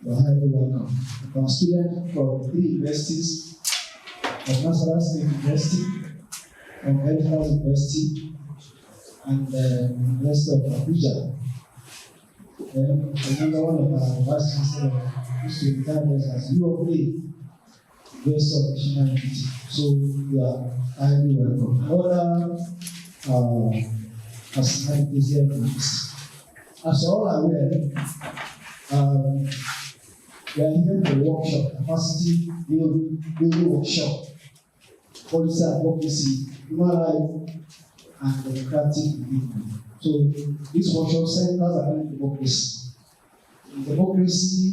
You are highly welcome. I'm a student from 3 universities, from National State University, from Edinburgh University, and the University of Abuja. Another one of our vice chancellor used to regard us as UOA, University of Nationality. So you are highly welcome. Other personalities here, as you all are aware, we are here for a workshop, capacity building workshop, policy advocacy, human rights, and democratic engagement. So this workshop centers around democracy. Democracy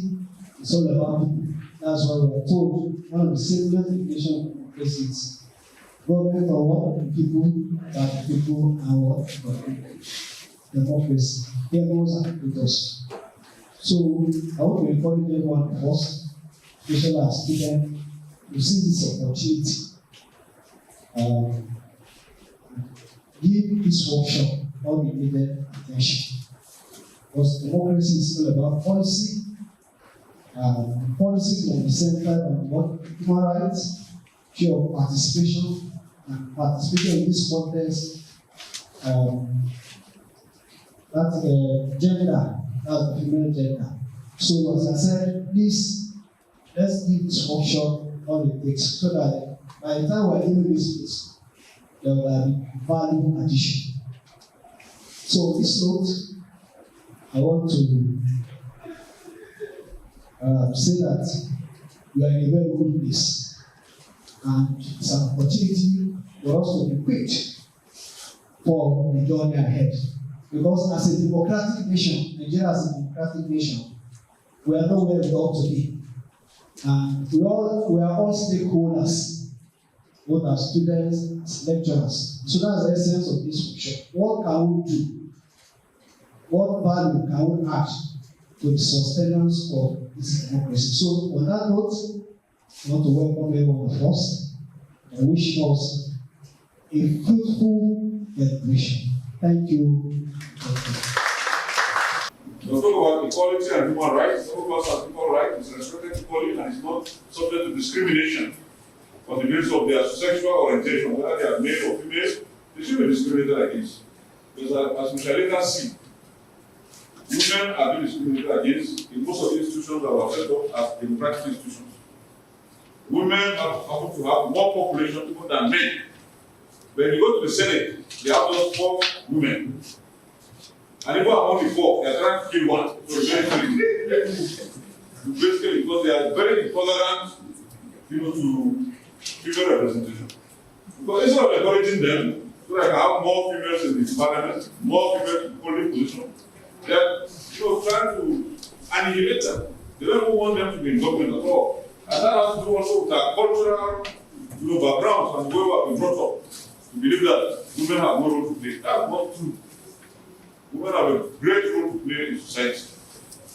is all about people. That's why we are told one of the simplest definitions of democracy is government for what? The people, that the people, and what? For the people. Democracy. Devils and us. So I want to encourage everyone first, especially as students, to see this opportunity. Give this workshop all the needed attention. Because democracy is still about policy. Policy will be centered on what? Human rights, fear of participation, and participation in this context. That's the gender, that's the female gender. So as I said, please, let's give this workshop all it takes so that by the time we're in this place, there will be valuable addition. So on this note, I want to say that we are in a very good place, and it's an opportunity for us to be equipped for the journey ahead. Because as a democratic nation, Nigeria as a democratic nation, we are not where we ought to be. And we are all stakeholders, both as students, as lecturers. So that's the essence of this workshop. What can we do? What value can we add to the sustenance of this democracy? So on that note, I want to welcome every one of us and wish us a fruitful celebration. Thank you. We'll talk about equality and human rights. Some of us have equal rights, is respected equally, and is not subject to discrimination on the basis of their sexual orientation, whether they are male or female. They should be discriminated against. Because as we shall later see, women are being discriminated against in most of the institutions that were set up as democratic institutions. Women happen to have more population people than men. When you go to the Senate, they have just 4 women. And even among the 4, they are trying to kill one. So basically, because they are very intolerant, to female representation. But instead of encouraging them, so that I can have more females in the parliament, more females in holding position, they are trying to annihilate them. They don't even want them to be in government at all. And that has to do also with our cultural backgrounds and the way we have been brought up to believe that women have no role to play. That's not true. Women have a great role to play in society.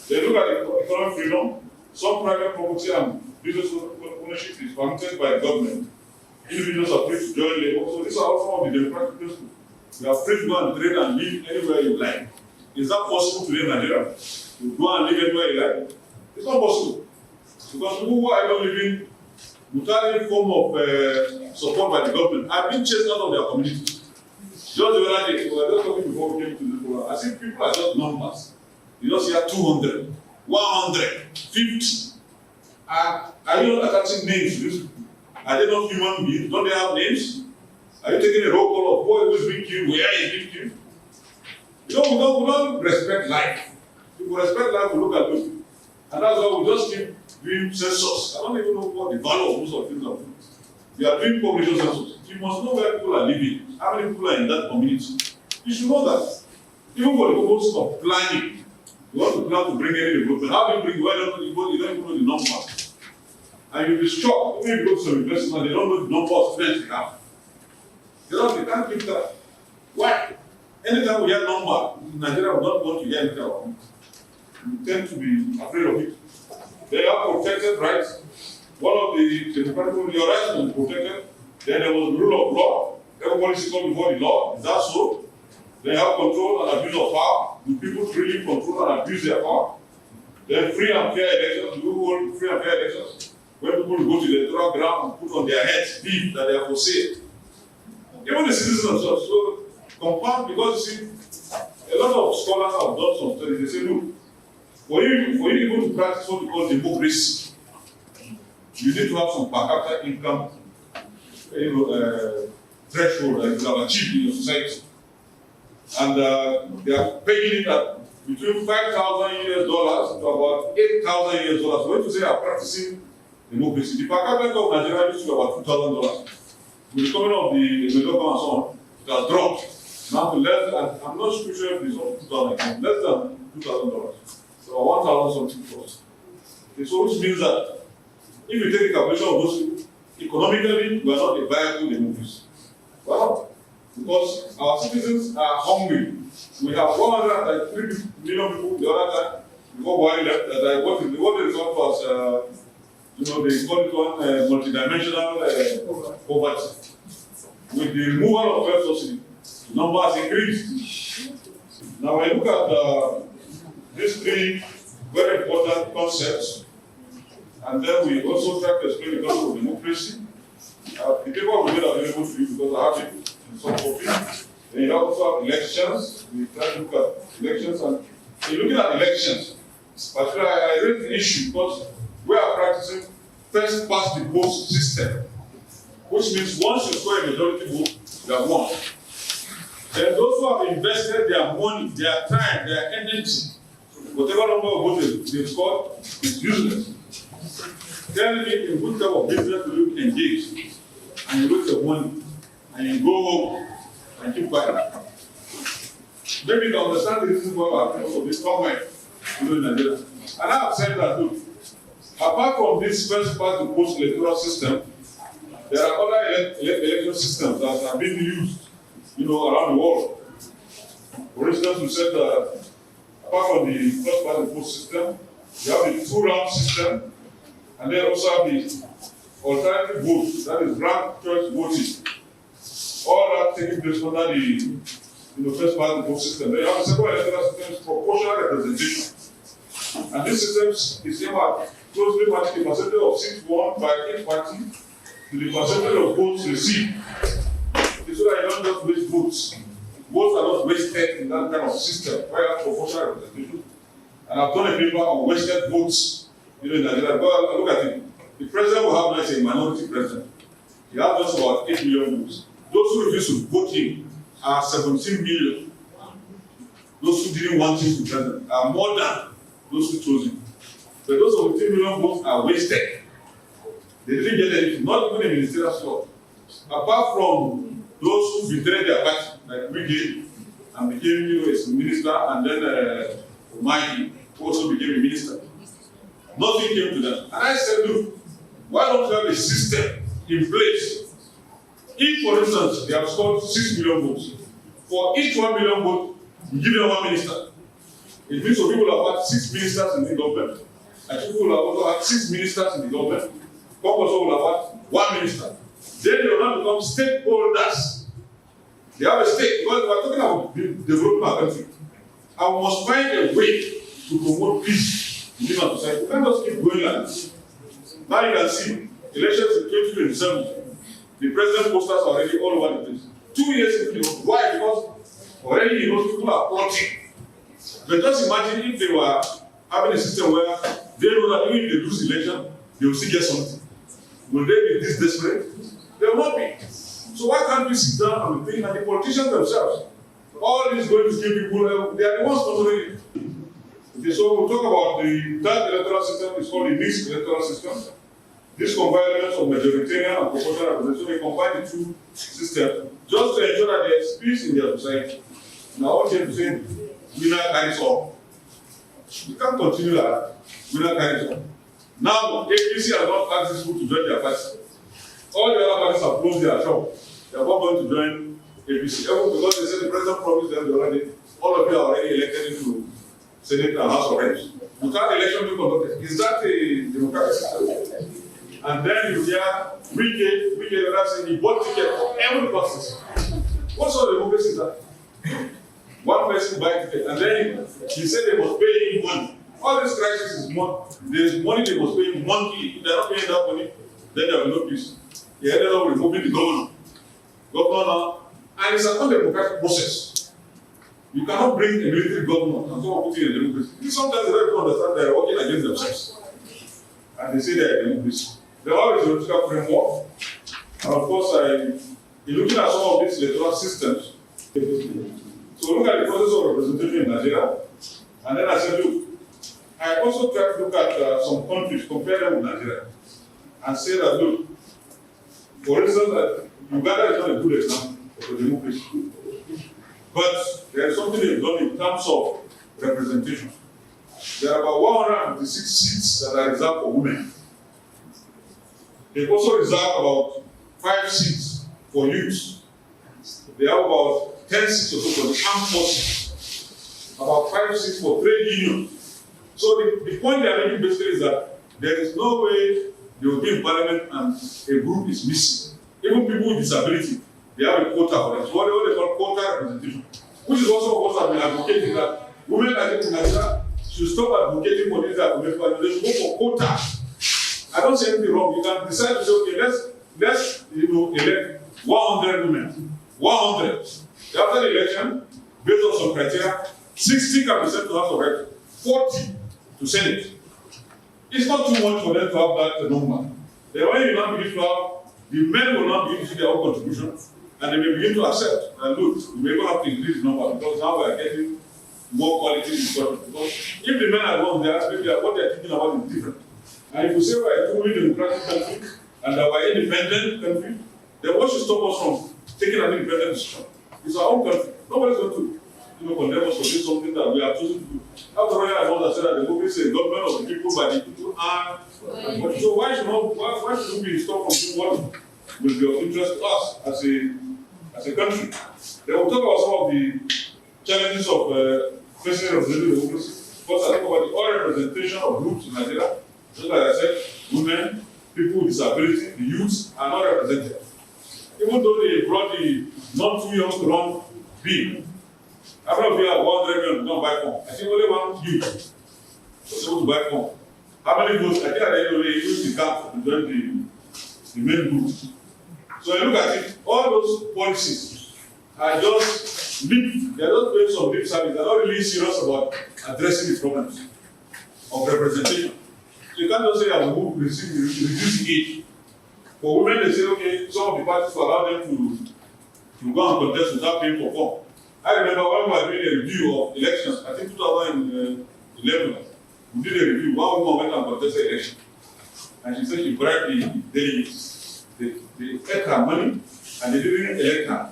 They look at economic freedom. Some private property and business ownership is permitted by the government. Individuals are free to join labor. So these are also of the democratic principles. You are free to go and trade and live anywhere you like. Is that possible today in Nigeria? To go and live anywhere you like? It's not possible. Because people who are even living without any form of support by the government have been chased out of their communities. Just the other day, we were just talking before we came to this program. I think people are just numbers. You just hear 200, 100, 50. Are you not attaching names to this? Are they not human beings? Don't they have names? Are you taking a roll call of who is being killed, where is being killed? We don't respect life. If we respect life, we look at people. And that's why we just keep doing census. I don't even know what the value of most of things are. We are doing population census. You must know where people are living, how many people are in that community. You should know that. Even for the purpose of planning, you want to plan to bring any development. How do you bring? Why don't you don't even know the number? And you'll be shocked. Even if you go to some universities, they don't know the number of students they have. They can't keep that. Why? Anytime we hear number, in Nigeria, we don't want to hear anything about it. We tend to be afraid of it. They have protected rights. One of the democratic your rights was protected. Then there was the rule of law. Everybody is equal before the law. Is that so? They have control and abuse of power. Do people really control and abuse their power? Then free and fair elections, we hold free and fair elections. When people go to the electoral ground and put on their heads beef that they are for sale. Even the citizens themselves. So compound, because you see, a lot of scholars have done some studies. They say, look, for you even to practice what we call democracy, you need to have some per capita income threshold that you have achieved in your society. And they are paying it at between $5,000 to about $8,000. So when you say are practicing democracy, the per capita income of Nigeria used to be about $2,000. With the coming of the middle and so on, it has dropped. Now to less than, I'm not sure if it's up to $2,000, less than $2,000. So 1,000 something plus. Okay, so which means that if you take the calculation of those, economically, we are not a viable democracy. Well, because our citizens are hungry. We have 103 million people the other time, before Buhari left, that what they refer to as, they call it one multidimensional poverty. With the removal of fuel subsidy, the number has increased. Now, when you look at these three very important concepts, and then we also try to explain the concept of democracy. The paper will be made available to you because I have it in some copy. Then you also have elections. We try to look at elections, and in looking at elections, particularly I raised the issue because we are practicing first past the post system, which means once you score a majority vote, you have won. Then those who have invested their money, their time, their energy, whatever number of votes they've scored is useless. Tell me in which type of business do you engage, and you waste your money, and you go home and keep quiet. Maybe you understand the reason why people of this comment in Nigeria. And I have said that too. Apart from this first part of the post-electoral system, there are other election systems that are being used, around the world. For instance, we said that apart from the first part of the post system, you have the two-round system, and then also have the alternative vote, that is ranked choice voting. All that taking place under the first part of the vote system. Then you have the second electoral system, proportional representation. And this system is closely matching the percentage of seats won by each party to the percentage of votes received. So that you don't just waste votes. Votes are not wasted in that kind of system where you have proportional representation. And I've done a paper on wasted votes in Nigeria. Well, look at it. The president will have, let's say, a minority president. He has just about 8 million votes. Those who refuse to vote him are 17 million. Those who didn't want him to be president are more than those who chose him. But those 17 million votes are wasted. They didn't get anything, not even a ministerial slot. Apart from those who betrayed their party, like we did, and became a minister, and then Mikey, who also became a minister. Nothing came to them. And I said, look, why don't you have a system in place? If, for instance, they have scored 6 million votes, for each 1 million vote, you give them 1 minister. It means some people have had 6 ministers in the government, and people have also had 6 ministers in the government. Some also will have had 1 minister. Then they will not become stakeholders. They have a stake, because we are talking about developing our country. And we must find a way to promote peace in our society. We can't just keep going like this. Now you can see, elections in 2027, the president posters are already all over the place. 2 years into the why? Because already people are plotting. But just imagine if they were having a system where they know that even if they lose the election, they will still get something. Will they be this desperate? They will not be. So why can't we sit down and think, and the politicians themselves, all these going to kill people, they are the ones controlling it. Okay, so we'll talk about the third electoral system. It's called the mixed electoral system. This combines elements of majoritarian and proportional representation. So they combine the two systems just to ensure that there is peace in their society. Now, what you have to say, winner carries all. You can't continue like that. Winner carries all. Now, APC has not asked these people to join their party. All the other parties have closed their shop. They are not going to join APC. Because they said the president promised them the other day, all of you are already elected into Senate and House of Reps. Without election being conducted, is that a democratic system? And then you hear Wike that saying he bought ticket for every process. What sort of democracy is that? One person buy ticket, and then he said they must pay him money All this crisis is money. There's money they must pay monthly. If they're not paying that money, then there will be no peace. They ended up removing the governor. And it's an undemocratic process. You cannot bring a military government and someone put in a democracy. Sometimes they don't understand they're working against themselves. And they say they're a democracy. There are always a political framework. And of course, in looking at some of these electoral systems, so look at the process of representation in Nigeria, and then I said, look, I also try to look at some countries, compare them with Nigeria, and say that, look, for instance, that Uganda is not a good example of a democracy. But there is something they've done in terms of representation. There are about 156 seats that are reserved for women. They've also reserved about 5 seats for youth. They have about 10 seats or so for the armed forces, about 5 seats for trade unions. So the point they are making basically is that there is no way they will be in parliament and a group is missing. Even people with disability, they have a quota for them. So what they call quota representation, which is also what have been advocating that women I think in Nigeria should stop advocating for this advocacy. They should go for quota. I don't say anything wrong. You can decide to say, okay, let's elect 100 women. 100. After the election, based on some criteria, 60 can be sent to House of Reps, 40 to Senate. It's not too much for them to have that number. Then when you now begin to have, the men will not begin to see their own contribution, and they may begin to accept that, look, we may not have to increase the number because now we are getting more quality discussion. Because if the men are the ones they ask, maybe what they are thinking about is different. And if you say we are a truly democratic country and that we are an independent country, then what should stop us from taking an independent decision? It's our own country. Nobody's going to condemn us for doing something that we have chosen to do. After all, I want to say that the democracy is a government of the people by the people. And so why should we be stopped from doing what will be of interest to us as a country? Then we'll talk about some of the challenges of facing representative democracy. First, I talk about the all representation of groups in Nigeria. Just like I said, women, people with disability, the youths are not represented. Even though they brought the not too young to run bill, after we have 100 million to come back home, I think only one youth was able to buy home. How many votes? I think at the end of the day, used the cap to join the main group. So I look at it, all those policies are just lip, they are just doing some lip service. They are not really serious about addressing the problems of representation. So you can't just say, I will reduce the age. For women, they say, okay, some of the parties will allow them to go and contest without paying for form. I remember when we were doing a review of elections, I think 2011, we did a review. One woman went and contested the election. And she said she bribed the delegates. They ate her money and they didn't elect her.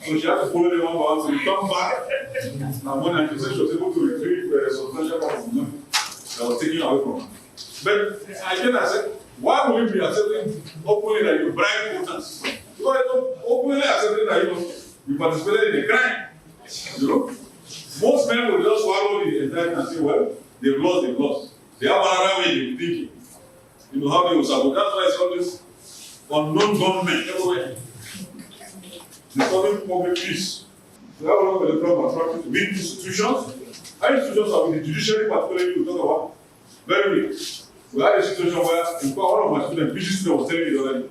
So she had to follow them one by one to return back. And when she said she was able to retrieve a substantial amount of money that was taken away from her. But again, I said, why would you be accepting openly that you bribe voters? Because openly accepting that you participated in a crime. You know? Most men will just swallow the entire and say, well, they've lost. They have another way they're thinking. You know how they will support. That's why it's all this unknown government everywhere. Disturbing public peace. We have a lot of electoral malpractice with institutions. Our institutions are with the judiciary, particularly we talk about. Very weak. We had a situation where, in fact, one of my students, PG student, was telling me the other day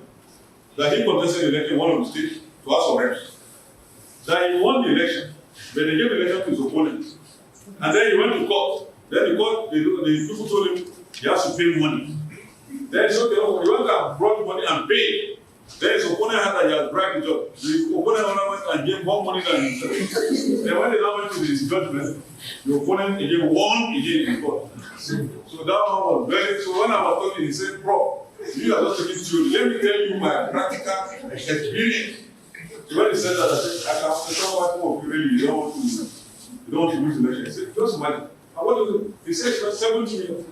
that he contested the election in one of the states to House of Reps. That he won the election, but they gave the election to his opponent. And then he went to court. Then the court, the people told him he has to pay money. Then he said, okay, he went and brought money and paid. Then his opponent had that he has bribed the judge. The opponent went and gave more money than himself. Then when they now went to his judgment, the opponent again won again in court. So that one was very, so when I was talking, he said, bro, you are not taking theory. Let me tell you my practical experience. So when he said that, I said, I can understand why some of you really you don't want to lose the election. He said, just imagine. And what do you do? He said, it's 70 million.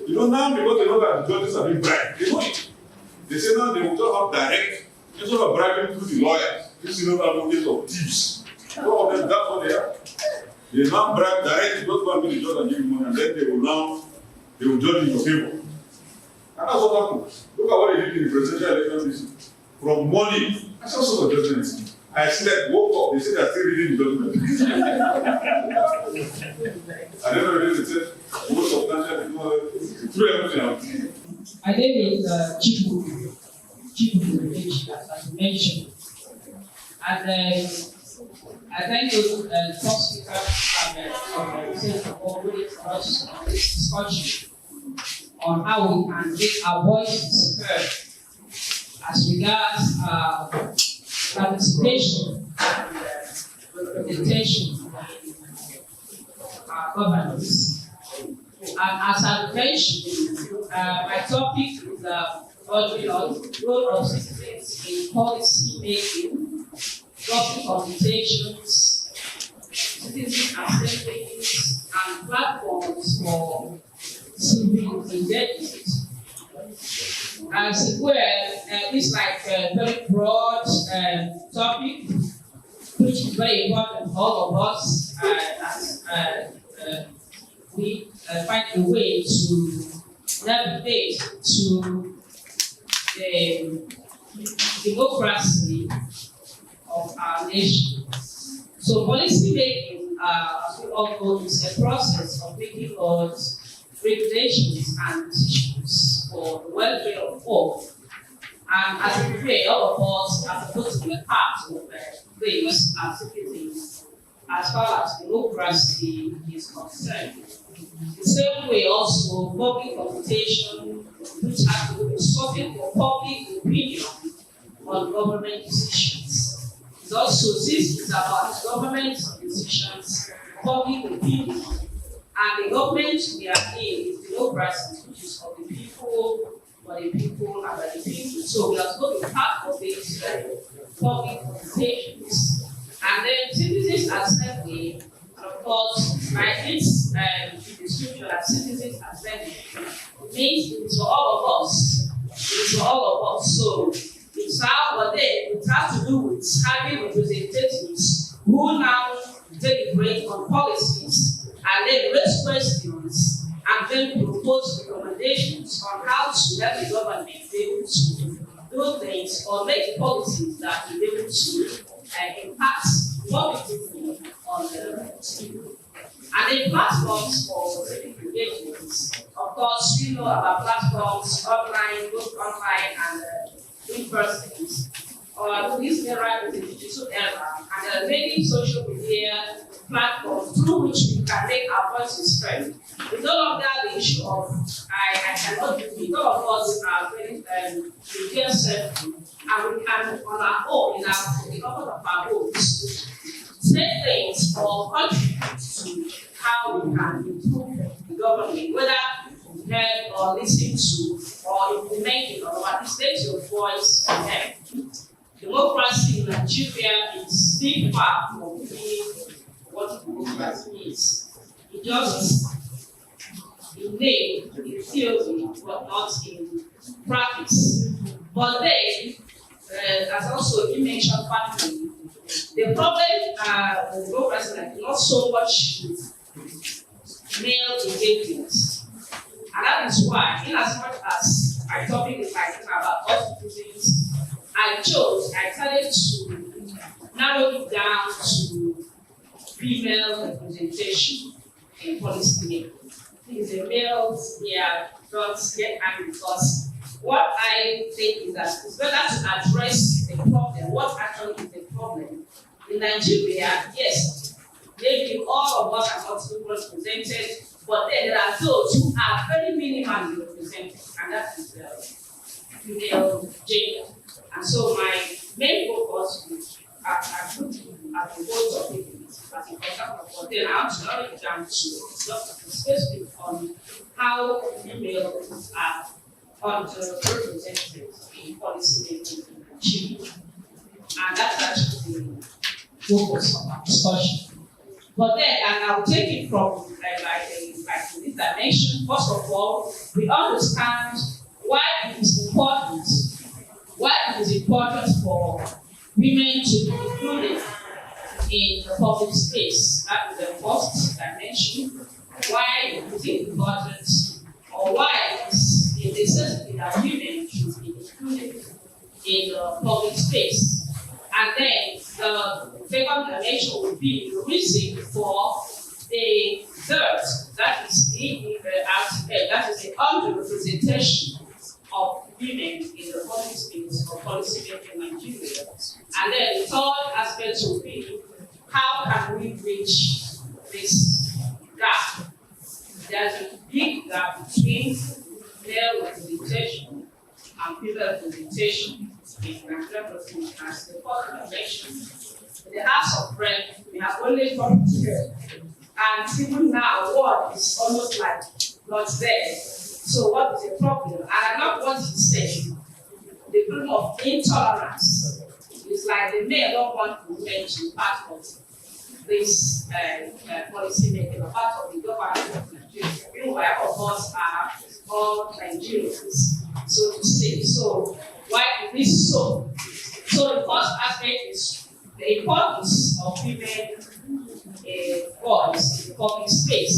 You know, now because they know that the judges have been bribed, they know it. They say now they will just have direct, instead of bribing through the lawyers, you see no advocates of thieves. All of them, that's what they are. They now bribe directly, just go and meet the judge and give you money, and then they will judge in your favor. And that's what happens. Look at what they did in the presidential election this year. From money, that's also a judgment. I slept, woke up, they said they're still reading the document. I never read it, they said, most substantial, threw everything out. I think it's Chibu, as you mentioned. And I thank those top speakers have already for us on this discussion on how we can make our voices heard as regards participation and representation in our governance. And as I mentioned, my topic is role of citizens in policy making, public consultations, citizen assemblies, and platforms for civil engagement. As it were, this is like a very broad topic, which is very important for all of us as we find a way to navigate to the democracy of our nation. So policy making, as we all know, is a process of making laws, regulations, and decisions for the welfare of all. And as a way, all of us are supposed to be a part of things as citizens, as far as democracy is concerned. The same way also, public consultation, which has to be sorted for public opinion on government decisions. It's also, this is about government decisions, public opinion, and the government we are in is democracy, which is for the people, for the people, and by the people. So we are supposed to be part of these public consultations. And then citizens assembly, and of course, like this description as citizens assembly, means it's for all of us. It's for all of us. So it's how, but then it has to do with having representatives who now deliberate on policies and then raise questions and then propose recommendations on how to help the government be able to do things or make policies that will be able to impact more people on the people. And then platforms for civic engagements. Of course, we know about platforms online, both online and in person. This era is a digital era, and there are many social media platforms through which we can make our voices heard. It's no longer the issue of I cannot do it. All of us are very media savvy, and we can on our own, in the comfort of our homes, say things or contribute to how we can improve the government, whether heard or listened to or implemented, or at least let your voice heard. Democracy in Nigeria is still far from being what democracy is. It just in name, in theory, but not in practice. But then, as also you mentioned, partly, the problem with democracy is not so much male engagement. And that is why, in as much as my topic is like about all citizens, I started to narrow it down to female representation in policy making. It's the males here don't get angry because what I think is that it's better to address the problem. What actually is the problem? In Nigeria, yes, maybe all of us are not represented, but then there are those who are very minimally represented, and that is the female gender. And so my main focus is at the whole topic as a concept, but then I want to narrow it down to just specific on how females are underrepresented in policy making in Nigeria. And that's actually the focus of our discussion. But then, and I'll take it from like this dimension. First of all, we understand why it is important for women to be included in the public space. That is the first dimension. Why it is important, or why it is a necessity that women should be included in the public space. And then the second dimension will be the reason for the third, that is the underrepresentation of women in the public space or policy making in Nigeria. And then the third aspect will be how can we bridge this gap? There's a big gap between male representation and female representation in Nigerian politics as the first mentioned. In the House of Reps, we have only 42, and even now, what is almost like not there. So, what is the problem? And I not want to say the problem of intolerance. It's like the men don't want women to be part of this policy making, or part of the government of Nigeria. Meanwhile, of us are all Nigerians, so to say. So, why is this so? So, the first aspect is the importance of women voice in the public space.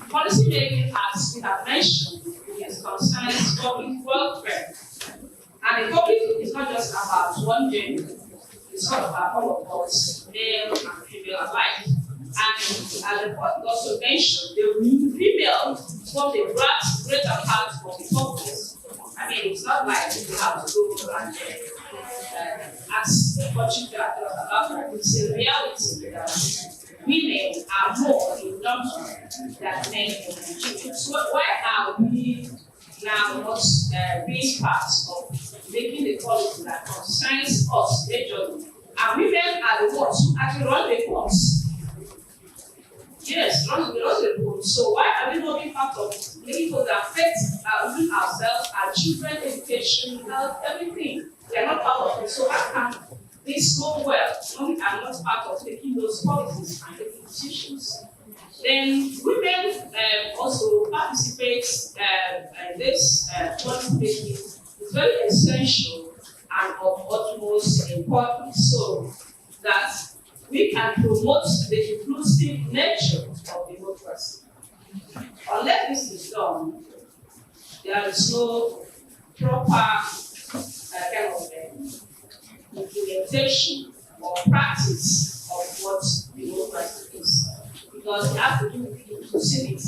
Policy making, as we have mentioned, is concerns public welfare. And the public is not just about one gender, it's all about all of us, male and female alike. And as the point also mentioned, the female form the greater part of the public. I mean, it's not like you have to go and ask the question about it. It's a reality that women are more in number than men in Nigeria. So why are we now not being part of making the policy that concerns us majorly? And women are the ones who actually run the homes. Yes, run the homes. So why are we not being part of making those that affect ourselves, our children, education, health, everything? We are not part of it. So how can this go well when we are not part of taking those policies and taking decisions? Then women also participate in this policy making. It's very essential and of utmost importance so that we can promote the inclusive nature of democracy. Unless this is done, there is no proper kind of implementation or practice of what democracy is. Because we have to do with inclusivity.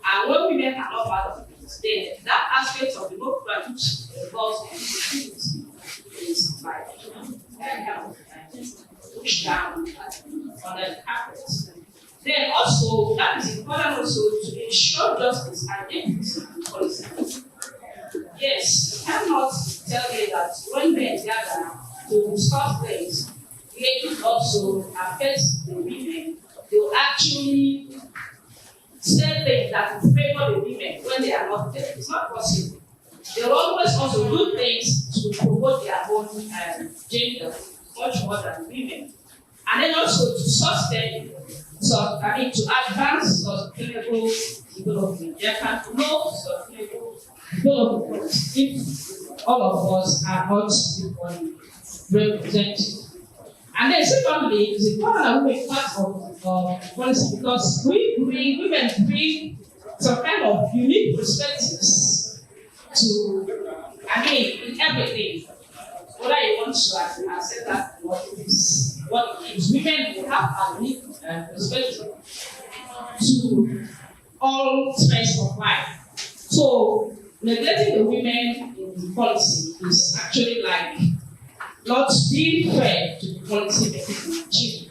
And when women are not part of it, then that aspect of democracy which involves inclusivity is like pushed down on the carpet. Then also, that is important also to ensure justice and equity in policy. Yes, you cannot tell me that when men gather to discuss things, it also affects the women. They will actually say things that will favor the women when they are not there. It's not possible. They will always also do things to promote their own gender much more than women. And then also to sustain, to advance sustainable development. There can be no sustainable development if all of us are not equally represented. And then secondly, it's important that we make part of policy because women bring some kind of unique perspectives to, in everything. Whether you want to accept that what it is, women will have a unique perspective to all aspects of life. So neglecting the women in policy is actually like not being fair to the policy making in Nigeria.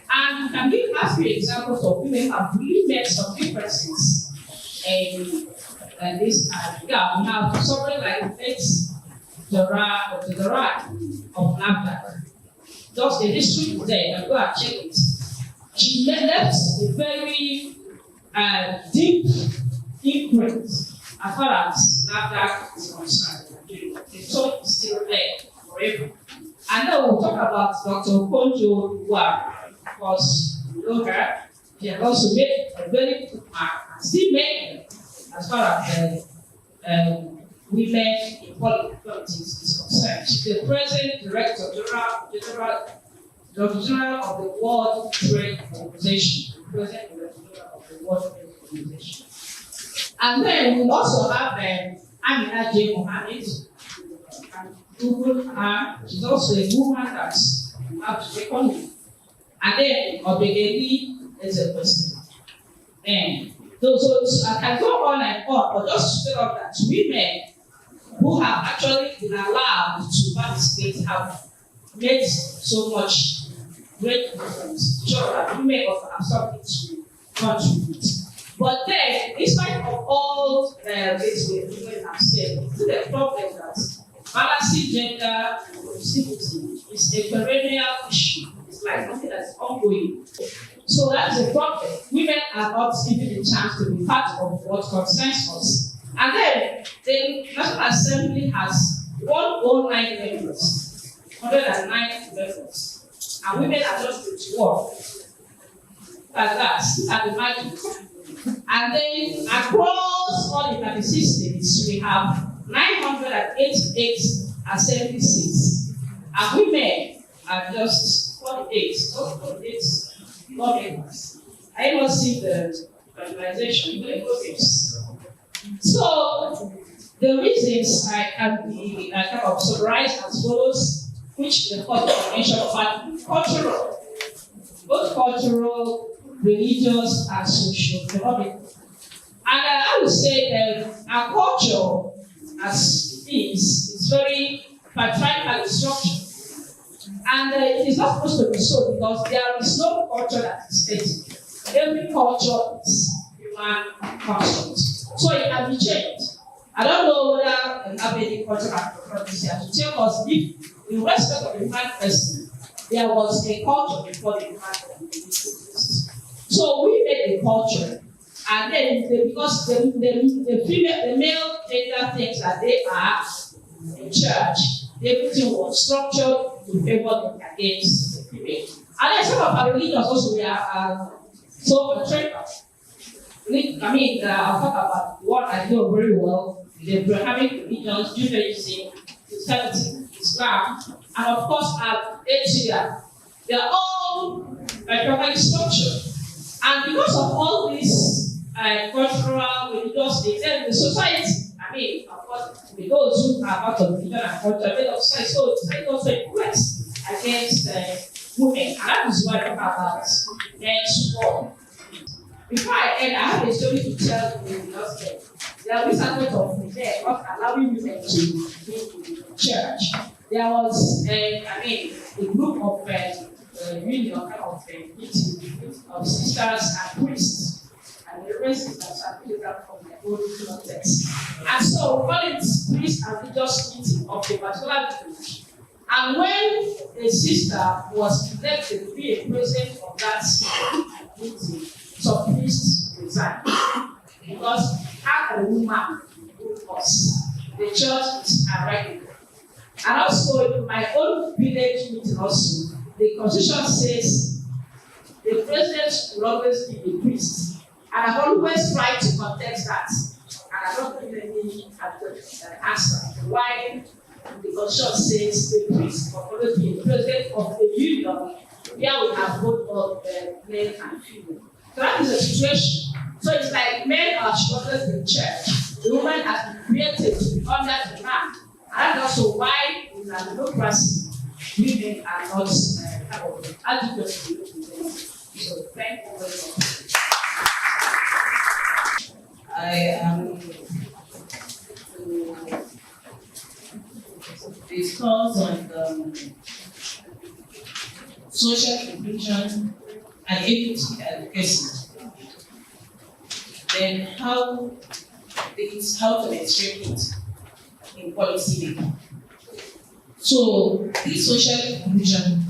And you can give us few examples of women have really made some differences in this area. We have somebody like Dora of NAFDAC. Just the history there, and go and check it. She left a very deep imprint as far as NAFDAC is concerned. The talk is still there forever. And then we'll talk about Dr. Konjo Iweala, because you know her. She has also made a very good mark and still making as far as women in politics is concerned. She's the present director general of the World Trade Organization. President director of the World Trade Organization. And then we also have Amina J. Mohammed. Google her. She's also a woman that's you have to reckon with. And then obligatory is a question. And so I can go on and on, but just to tell that women who have actually been allowed to participate have made so much great difference. Sure that women also have something to contribute. But then, in spite of all this women have said, it's the problem that balancing gender inclusivity is a perennial issue. It's like something that's ongoing. So that's the problem. Women are not given the chance to be part of what concerns us. And then the National Assembly has 109 members, 109 members, and women are just 21. Like that, at the margin. And then across all the 36 states, we have 988 assembly seats, and women are just 48. So 48 members. I don't see the organization, the motives. So the reasons I can be kind of summarized as follows, which the court mentioned about cultural, both cultural, religious, and socio-economic. And I would say that our culture, as it is very patriarchally structured. And it is not supposed to be so because there is no culture that is static. Every culture is human construct. So it can be changed. I don't know whether we have any cultural anthropologists here to tell us if, in respect of the human person, there was a culture before the human person. So we made a culture, and then because the male gender thinks that they are in church, everything was structured to favor them against the female. And then some of our religions also we are so patriarchal. I mean, I'll talk about what I know very well: the Abrahamic religions, Judaism, Christianity, Islam, and of course, Asia. They are all patriarchally structured. And because of all these cultural, religious things, then the society, I mean, of course, with those who are part of religion and culture, they don't say so. Society also influence against women, and that is why I talk about men's support. Before I end, I have a story to tell you. There was a lot of women not allowing women to be in church. There was, a group of really kind of meeting of sisters and priests, and the rest is taken from their own context. And so we call it priest and religious meeting of a particular village. And when a sister was elected to be a president of that meeting, some priests resigned because how a woman would us. The church is irregular. And also in my own village meeting also, the constitution says the president will always be a priest. And I've always tried to contest that. And I don't give any answer why the constitution says the priest will always be the president of the union where we have both of men and female. So that is the situation. So it's like men are struggling in church. The woman has been created to be under the man. And that's also why in a democracy, women are not adequately represented. So thank you very much. I am to discuss on social inclusion and equity advocacy. Then how to mainstream it in policy making. So this social inclusion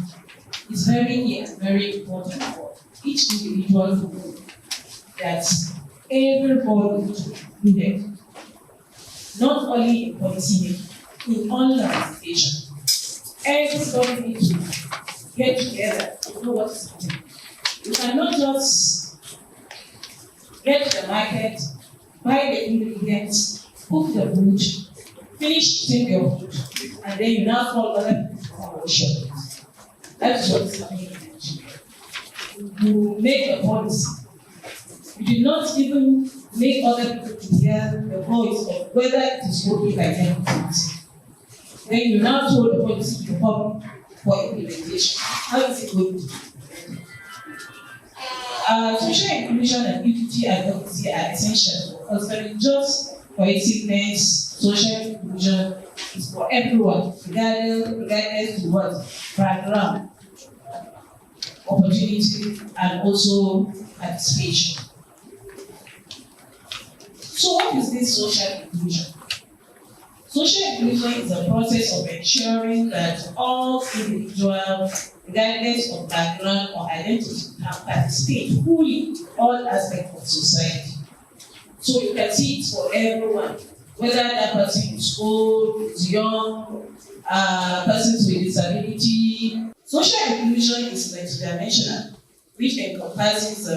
is very important for each individual to know that everybody is included, not only in policy making, in all organization. Everybody needs to get together to know what is happening. You cannot just get to the market, buy the ingredients, cook the food, finish eating your food, and then you now call other people to shop it. That is what is happening in Nigeria. You make a policy. You do not even make other people to hear the voice of whether it is okay by them. Then you now told the policy to public for implementation. How is it going to be? Social inclusion and equity advocacy are essential because fostering just cohesiveness, social inclusion is for everyone, regardless to what background, opportunity, and also participation. So what is this social inclusion? Social inclusion is a process of ensuring that all individuals, regardless of background or identity, can participate fully in all aspects of society. So you can see it's for everyone, whether that person is old, is young, persons with disability. Social inclusion is multidimensional, which encompasses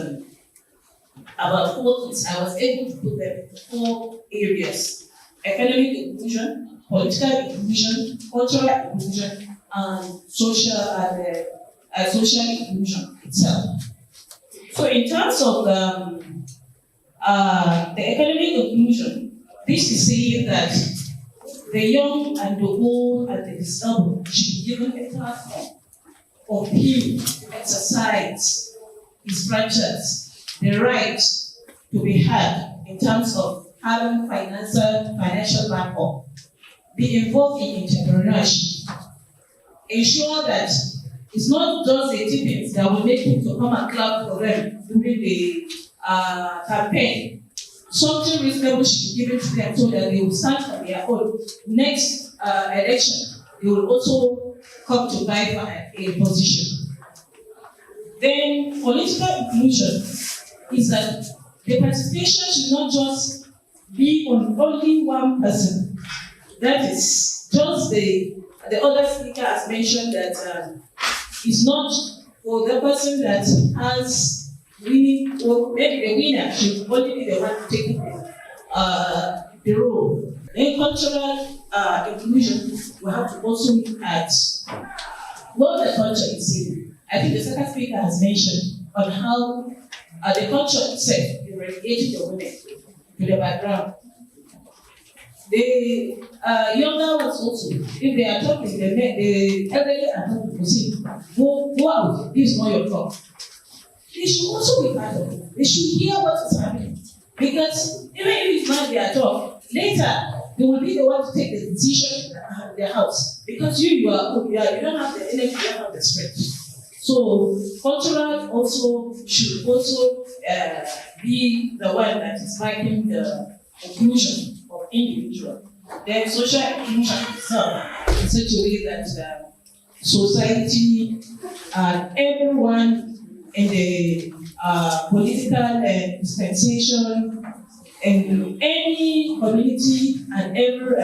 about 4 things. I was able to put them in 4 areas: economic inclusion, political inclusion, cultural inclusion, and social inclusion itself. So in terms of the economic inclusion, this is saying that the young and the old and the disabled should be given a platform of him to exercise his franchise, the right to be had in terms of having financial backup, be involved in entrepreneurship, ensure that it's not just the tippings that will make him to come and clap for them during the campaign. Something reasonable should be given to them so that they will stand on their own. Next election, they will also come to vie for a position. Then political inclusion is that the participation should not just be on only one person. That is just the other speaker has mentioned that it's not for the person that has winning, or maybe the winner should only be the one taking the role. Then cultural inclusion, we have to also look at what the culture is saying. I think the second speaker has mentioned on how the culture itself is relegating the women to the background. The younger ones also, if they are talking, the elderly are talking to say, go out, this is not your talk. They should also be part of it. They should hear what is happening. Because even if it's not their talk, later they will be the one to take the decision in their house. Because you don't have the energy, you don't have the strength. So cultural also should also be the one that is marking the inclusion of individual. Then social inclusion itself in such a way that society and everyone in the political dispensation in any community and every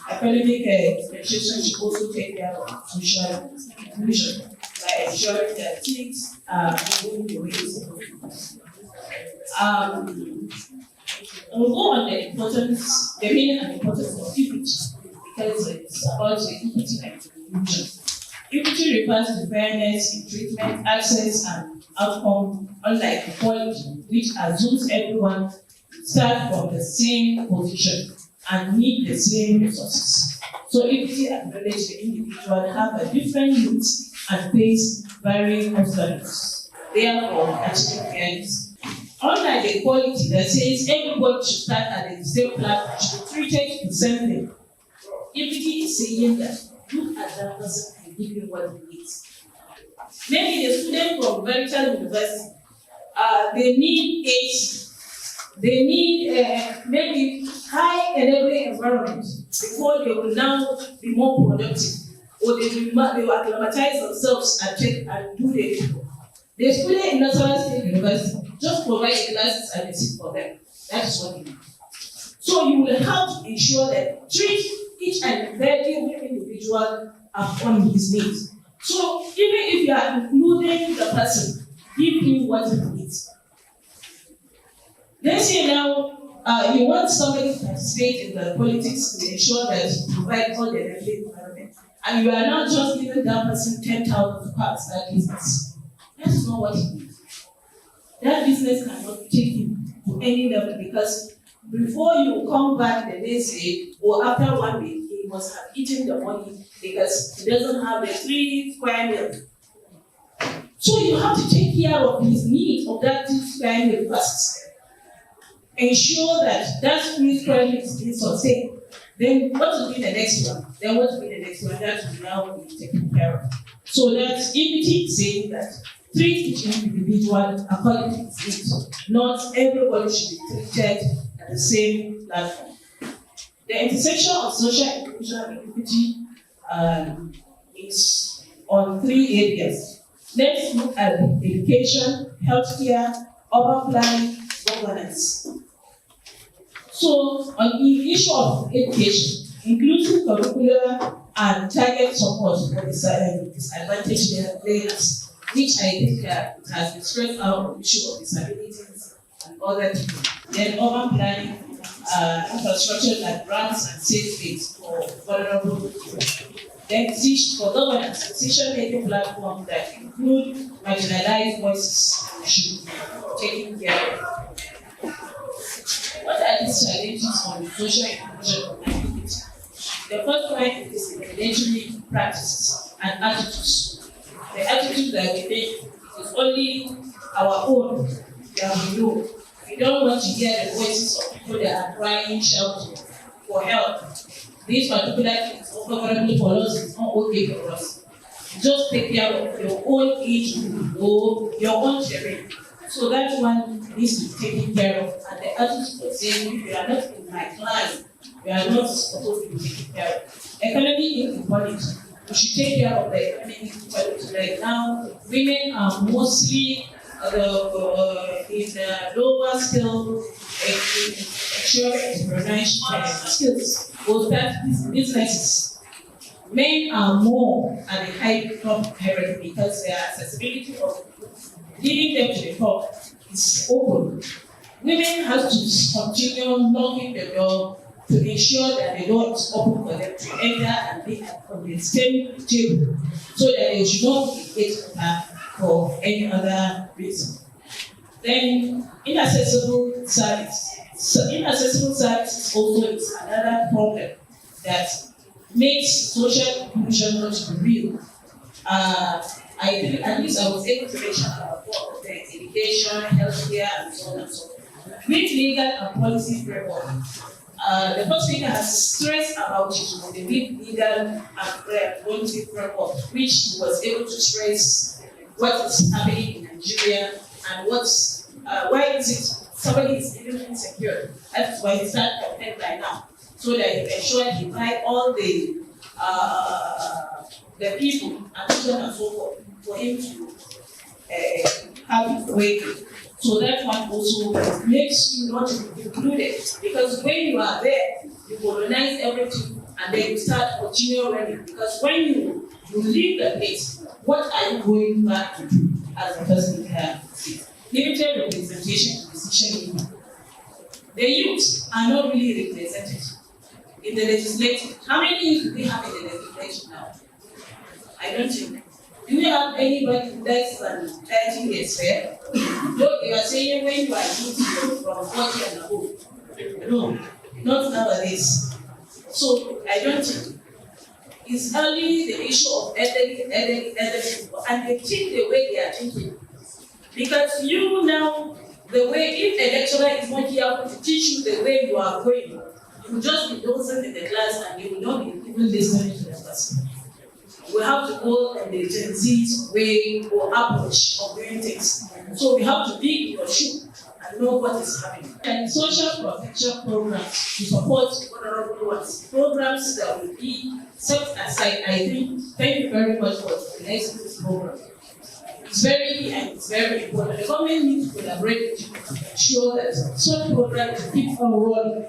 academic dispensation should also take care of social inclusion by ensuring that kids are moving the ways. We'll go on the meaning and importance of equity, because it's about the equity and inclusion. Equity refers to fairness in treatment, access, and outcome, unlike equality, which assumes everyone start from the same position and need the same resources. So equity acknowledges the individual have a different needs and face varying obstacles. Therefore, achieving fairness. Unlike the equality that says everybody should start at the same platform, should be treated the same thing. Equity is saying that look at that person and give him what he needs. Maybe the student from Verital University, they need aids, they need maybe high enabling environment before they will now be more productive, or they will acclimatize themselves and do the student in National State University just provide the classes and the seat for them. That is what they need. So you will have to ensure that treat each and every individual upon his needs. So even if you are including the person, give him what he needs. Let's say now you want somebody to participate in the politics to ensure that you provide all the enabling environment, and you are not just giving that person 10,000 to pass that business. That is not what he needs. That business cannot take him to any level, because before you come back the next day or after 1 week, he he must have eaten the money because he doesn't have the 3 square meals. So you have to take care of his need of that 3 square meals first. Ensure that that 3 square meals is sustained. Then what will be the next one? Then what will be the next one? That will now be taken care of. So that equity is saying that treat each individual according to his needs. Not everybody should be treated at the same platform. The intersection of social inclusion and equity is on 3 areas. Let's look at education, healthcare, urban planning, governance. So, on the issue of education, inclusive curricular and target support for disadvantaged learners, which I think has been stressed out on the issue of disabilities and other things. Then urban planning, infrastructure that grants and safe space for vulnerable people. Then for governance, decision-making platforms that include marginalized voices should be taken care of. What are these challenges on social inclusion and equity? The first one is engagement practices and attitudes. The attitude that we think is only our own that we know. We don't want to hear the voices of people that are crying, shouting for help. This particular thing is unfavorable for us, it's not okay for us. Just take care of your own age or your own terrain. So that one needs to be taken care of. And the attitude of saying, if you are not in my client, you are not supposed to be taken care of. Economic inequality. We should take care of the economic inequality. Right now, women are mostly in the lower skill, entrepreneurship skills, or that businesses. Men are more at the high income hierarchy because their accessibility of leading them to the top is open. Women have to continue knocking the door to ensure that the door is open for them to enter and be on the same table so that they should not be hit for any other reason. Then inaccessible service. So inaccessible services also is another problem that makes social inclusion not real. At least I was able to mention about the education, healthcare, and so on and so forth. With legal and policy framework, the first speaker has stressed about the legal and policy framework, which was able to trace what is happening in Nigeria and why is it somebody is even insecure. That's why he started campaign by now, so that he ensure he buy all the people and so on and so forth for him to have his way. So that one also makes you not included, because when you are there, you colonize everything and then you start continuing running. Because when you leave the place, what are you going back to do as a person here? Limited representation and decision making. The youth are not really represented in the legislature. How many youth do we have in the legislature now? I don't think. Do we have anybody less than 30 years there? No, you are saying when you are youth from 40 and above. No, not nowadays. So I don't think. It's only the issue of elderly people, and they think the way they are thinking. Because you now, the way, if a lecturer is not here to teach you the way you are going, you will just be dozing in the class and you will not be even listening to the person. We have to go in the Gen Z's way or approach of doing things. So we have to be in your shoe and know what is happening. And social protection programs to support vulnerable ones, programs that will be set aside. I think, thank you very much for organizing this program. It's very key and it's very important. The government needs to collaborate to ensure that such programs keep on rolling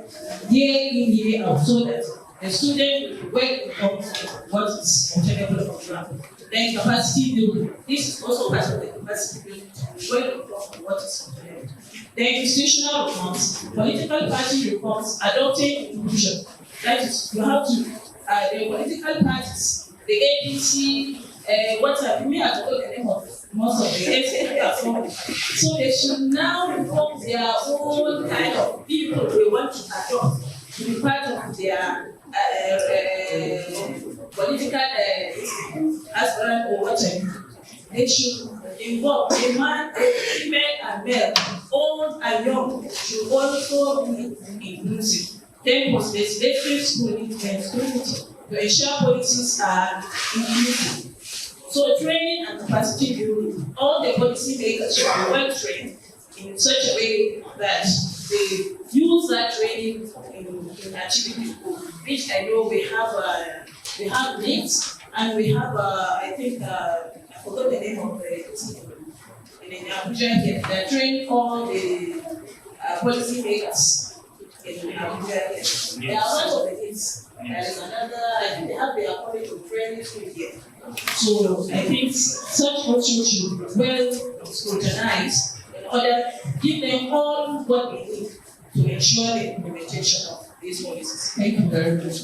year in, year out, so that the student will be well informed of what is obtainable on ground. Then capacity building. This is also part of the capacity building to be well informed of what is obtainable. Then institutional reforms, political party reforms, adopting inclusion. That is, you have to, the political parties, the APC, what have you have to know the name of most of the SNP. So they should now reform their own kind of people they want to adopt to be part of their political aspirant or whatever, they should involve a man, female and male, old and young should also be inclusive. Then was the legislative schooling and scrutiny to ensure policies are inclusive. So training and capacity building, all the policy makers should be well trained in such a way that they use that training in achieving the goal, which I know we have needs, and we have I think I forgot the name of the in Abuja here. They train all the policy makers in Abuja here. They are one of the needs. There is another, I think they have their college of training school here. So I think such motions should be well scrutinized in order to give them all what they need to ensure the implementation of these policies. Thank you very much.